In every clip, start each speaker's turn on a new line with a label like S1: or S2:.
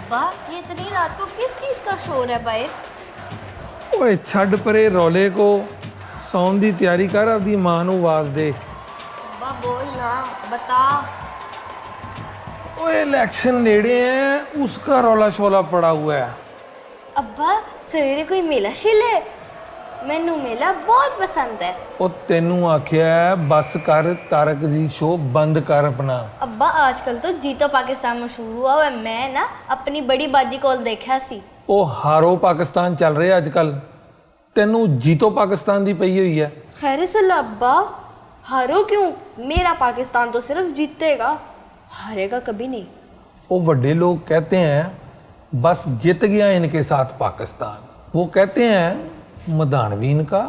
S1: अब्बा ये इतनी रात को किस चीज का शोर है बाहर?
S2: ਓਏ ਛੱਡ ਪਰੇ ਰੌਲੇ ਕੋ ਸੌਣ ਦੀ ਤਿਆਰੀ ਕਰ ਆਪਦੀ ਮਾਂ ਨੂੰ ਆਵਾਜ਼ ਦੇ
S1: अब्बा बोल ना बता।
S2: ओए इलेक्शन नेड़े हैं उसका रौला शोला पड़ा हुआ है।
S1: अब्बा सवेरे कोई मेला शिल है? मैनू मेला बहुत पसंद है।
S2: ਉਹ ਤੈਨੂੰ ਆਖਿਆ ਬਸ ਕਰ ਤਾਰਕ ਦੀ ਸ਼ੋਅ ਬੰਦ ਕਰ ਆਪਣਾ।
S1: अब्बा आजकल तो जीतो पाकिस्तान मशहूर हुआ हुआ है। मैं ना अपनी बड़ी बाजी को देखा सी।
S2: ਉਹ ਹਾਰੋ ਪਾਕਿਸਤਾਨ ਚੱਲ ਰਿਹਾ ਅੱਜ ਕੱਲ ਤੈਨੂੰ ਜੀਤੋ ਪਾਕਿस्तान ਦੀ ਪਈ ਹੋਈ ਹੈ।
S1: खैर सल्ला अब्बा हारो क्यों? मेरा पाकिस्तान तो सिर्फ जीतेगा, हारेगा कभी नहीं।
S2: वो बड़े लोग कहते हैं बस जीत गया इनके साथ पाकिस्तान। वो कहते हैं मैदान भी इनका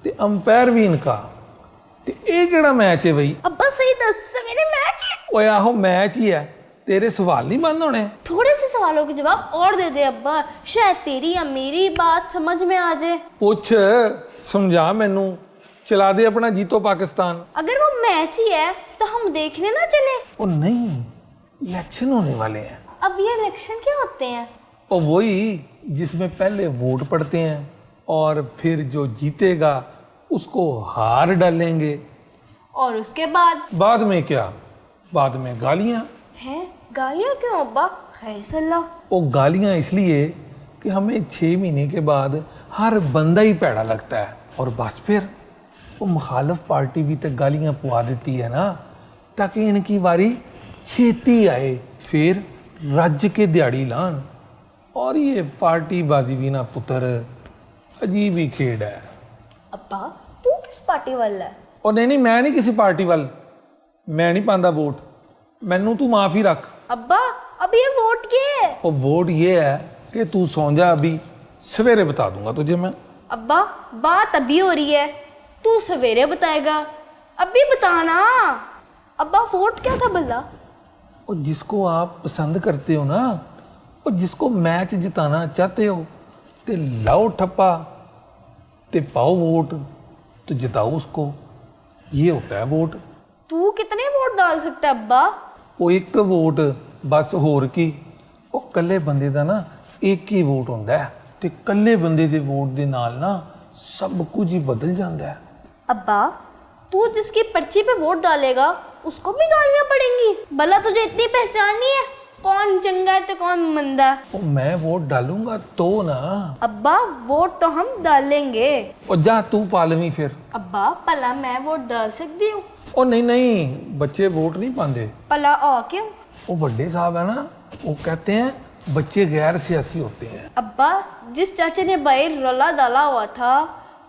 S2: ते अंपायर भी इनका ते ये केड़ा मैच है भाई?
S1: अब्बा सही दस सवेरे मैच है।
S2: ओए आहो मैच ही है, तेरे सवाल नहीं बंद होने।
S1: थोड़े से सवालों के जवाब और दे दे अब्बा, शायद तेरी या मेरी बात समझ में आ जाए।
S2: पूछ समझा मैनू, चला दे अपना जीतो पाकिस्तान।
S1: अगर वो मैच ही है तो हम देखने ना चले?
S2: ओ नहीं, इलेक्शन होने वाले हैं।
S1: अब ये इलेक्शन क्या होते हैं?
S2: और वही जिसमें पहले वोट पड़ते हैं और फिर जो जीतेगा उसको हार डालेंगे।
S1: और उसके बाद
S2: में क्या? बाद में गालियाँ।
S1: हैं? गालियाँ क्यों अब्बा? खैर सल्ला।
S2: वो गालियाँ इसलिए कि हमें 6 महीने के बाद हर बंदा ही पैड़ा लगता है और बस फिर वो मुखालिफ पार्टी भी तक गालियाँ पुआ देती है ना, ताकि इनकी बारी छेती आए, फिर राज्य के दिहाड़ी लान। और ये पार्टी बाजी भी ना पुत्र अजीब ही खेड है।
S1: अब्बा तू किस पार्टी वाला है?
S2: और नहीं मैं नहीं किसी पार्टी वाल, मैं नहीं पांदा वोट, मैनू तू माफ ही रख।
S1: अब्बा अब ये वोट क्या है?
S2: और वोट ये है कि तू सौ जा, अभी सवेरे बता दूंगा तुझे मैं।
S1: अब्बा बात अभी हो रही है, तू सवेरे बताएगा, अभी बताना। अब्बा वोट क्या था भला?
S2: और जिसको आप पसंद करते हो ना, और जिसको मैच जिताना चाहते हो, ते लाओ ठप्पा ते पाओ वोट, तो जिताओ उसको। ये होता है वोट।
S1: तू कितने वोट डाल सकता है अब्बा?
S2: वो एक वोट बस, होर की। वो कल्ले बंदे दा ना एक ही वोट होंदा है, ते कल्ले बंदे दे वोट दे नाल ना सब कुछ ही बदल जाता है।
S1: अब्बा तू जिसकी पर्ची पे वोट डालेगा उसको भी गालियां पड़ेंगी? भला तुझे इतनी पहचान नहीं है कौन चंगा है तो कौन मंदा?
S2: वो मैं वोट डालूंगा तो ना।
S1: अब्बा वोट तो हम डालेंगे।
S2: और जा तू पालवी फिर।
S1: अब्बा भला मैं वोट डाल सकती हूँ?
S2: ओ नहीं बच्चे वोट नहीं पाते।
S1: भला आ क्यों?
S2: वो बड़े साहब है ना, वो कहते हैं बच्चे गैर सियासी होते हैं।
S1: अब्बा जिस चाचा ने बाहर रौला डाला हुआ था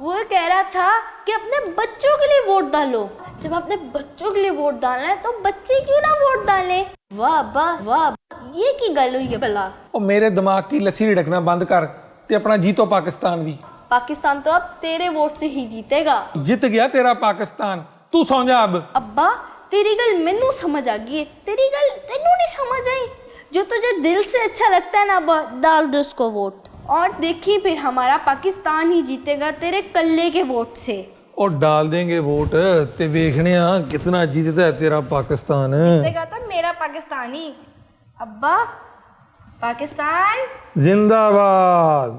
S1: वो कह रहा था कि अपने बच्चों के लिए वोट डालो। जब अपने बच्चों के लिए वोट डालना है तो बच्चे क्यों ना वोट डालें? वाह अब्बा वाह, ये की गल हुई है भला?
S2: और मेरे दिमाग की लस्सी ढकना बंद कर ते अपना जीतो पाकिस्तान भी।
S1: पाकिस्तान तो अब तेरे वोट से ही जीतेगा।
S2: जीत गया तेरा पाकिस्तान, तू सौ जा अब।
S1: अब्बा तेरी गल मैनू समझ आ गई है, तेरी गल तेनू नहीं समझ आई। जो तुझे दिल से अच्छा लगता है ना अब्बा, डाल दो उसको वोट, और देखी फिर हमारा पाकिस्तान ही जीतेगा तेरे कल्ले के वोट से।
S2: और डाल देंगे वोट ते देखने कितना जीतता है तेरा पाकिस्तान।
S1: जीतेगा तो मेरा पाकिस्तानी। अब्बा पाकिस्तान
S2: जिंदाबाद।